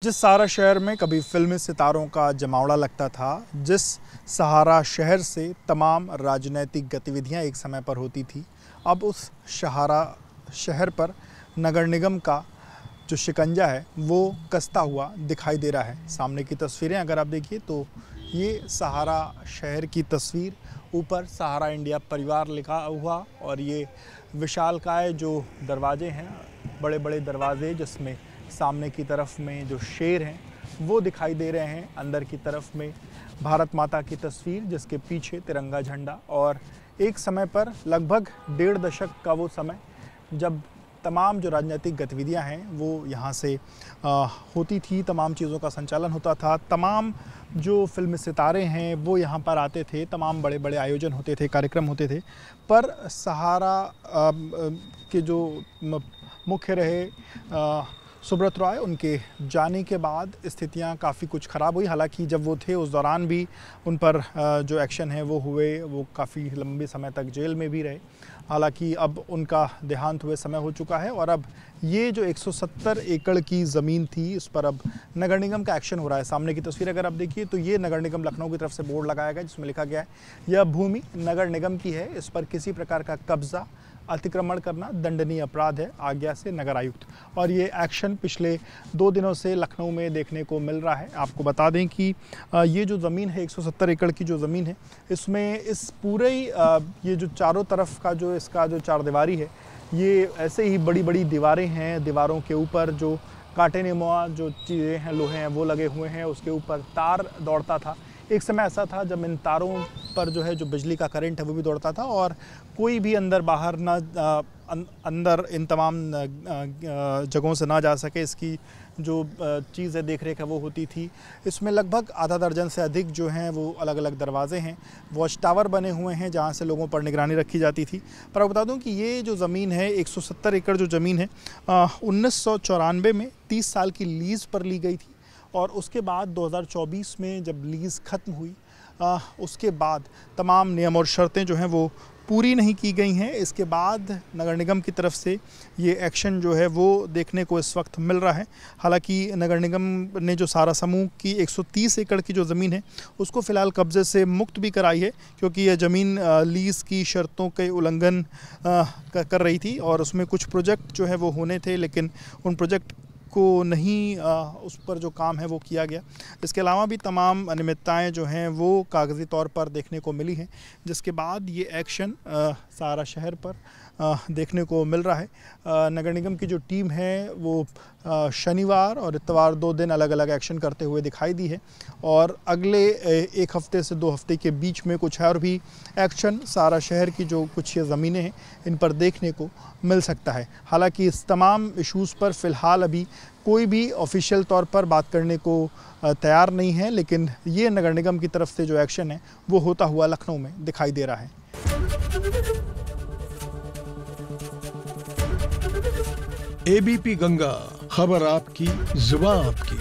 जिस सहारा शहर में कभी फिल्मी सितारों का जमावड़ा लगता था, जिस सहारा शहर से तमाम राजनीतिक गतिविधियां एक समय पर होती थी, अब उस सहारा शहर पर नगर निगम का जो शिकंजा है वो कसता हुआ दिखाई दे रहा है। सामने की तस्वीरें अगर आप देखिए तो ये सहारा शहर की तस्वीर, ऊपर सहारा इंडिया परिवार लिखा हुआ और ये विशालकाय जो दरवाजे हैं, बड़े बड़े दरवाजे जिसमें सामने की तरफ में जो शेर हैं वो दिखाई दे रहे हैं। अंदर की तरफ में भारत माता की तस्वीर, जिसके पीछे तिरंगा झंडा। और एक समय पर लगभग 1.5 दशक का वो समय जब तमाम जो राजनीतिक गतिविधियां हैं वो यहाँ से होती थी, तमाम चीज़ों का संचालन होता था, तमाम जो फिल्मी सितारे हैं वो यहाँ पर आते थे, तमाम बड़े बड़े आयोजन होते थे, कार्यक्रम होते थे। पर सहारा के जो मुख्य रहे सुब्रत रॉय, उनके जाने के बाद स्थितियां काफ़ी कुछ ख़राब हुई। हालांकि जब वो थे उस दौरान भी उन पर जो एक्शन है वो हुए, वो काफ़ी लंबे समय तक जेल में भी रहे। हालांकि अब उनका देहांत हुए समय हो चुका है और अब ये जो 170 एकड़ की ज़मीन थी, इस पर अब नगर निगम का एक्शन हो रहा है। सामने की तस्वीर अगर आप देखिए तो ये नगर निगम लखनऊ की तरफ से बोर्ड लगाया गया जिसमें लिखा गया है, यह भूमि नगर निगम की है, इस पर किसी प्रकार का कब्जा अतिक्रमण करना दंडनीय अपराध है, आज्ञा से नगर आयुक्त। और ये एक्शन पिछले 2 दिनों से लखनऊ में देखने को मिल रहा है। आपको बता दें कि ये जो ज़मीन है, 170 एकड़ की जो ज़मीन है, इसमें इस पूरे ये जो चारों तरफ का जो इसका जो चारदीवारी है, ये ऐसे ही बड़ी बड़ी दीवारें हैं। दीवारों के ऊपर जो कांटे नुमा जो चीज़ें हैं, लोहे हैं, वो लगे हुए हैं। उसके ऊपर तार दौड़ता था। एक समय ऐसा था जब इन तारों पर जो है जो बिजली का करंट है वो भी दौड़ता था और कोई भी अंदर बाहर अंदर इन तमाम जगहों से ना जा सके, इसकी जो चीज़ है, देख रेख है, वो होती थी। इसमें लगभग आधा दर्जन से अधिक जो हैं वो अलग अलग दरवाजे हैं, वॉच टावर बने हुए हैं जहाँ से लोगों पर निगरानी रखी जाती थी। पर आप बता दूं कि ये जो ज़मीन है, 170 एकड़ जो ज़मीन है, 1994 में 30 साल की लीज़ पर ली गई थी और उसके बाद 2024 में जब लीज़ ख़त्म हुई, उसके बाद तमाम नियम और शर्तें जो हैं वो पूरी नहीं की गई हैं। इसके बाद नगर निगम की तरफ से ये एक्शन जो है वो देखने को इस वक्त मिल रहा है। हालांकि नगर निगम ने जो सहारा समूह की 130 एकड़ की जो ज़मीन है उसको फ़िलहाल कब्ज़े से मुक्त भी कराई है, क्योंकि यह ज़मीन लीज़ की शर्तों के उल्लंघन कर रही थी और उसमें कुछ प्रोजेक्ट जो है वो होने थे, लेकिन उन प्रोजेक्ट को नहीं उस पर जो काम है वो किया गया। इसके अलावा भी तमाम अनियमितताएं जो हैं वो कागज़ी तौर पर देखने को मिली हैं, जिसके बाद ये एक्शन सहारा शहर पर देखने को मिल रहा है। नगर निगम की जो टीम है वो शनिवार और इतवार 2 दिन अलग अलग एक्शन करते हुए दिखाई दी है और अगले 1 हफ्ते से 2 हफ्ते के बीच में कुछ और भी एक्शन सहारा शहर की जो कुछ ये ज़मीनें हैं इन पर देखने को मिल सकता है। हालांकि इस तमाम इश्यूज़ पर फ़िलहाल अभी कोई भी ऑफिशियल तौर पर बात करने को तैयार नहीं है, लेकिन ये नगर निगम की तरफ से जो एक्शन है वो होता हुआ लखनऊ में दिखाई दे रहा है। एबीपी गंगा, खबर आपकी, जुबान आपकी।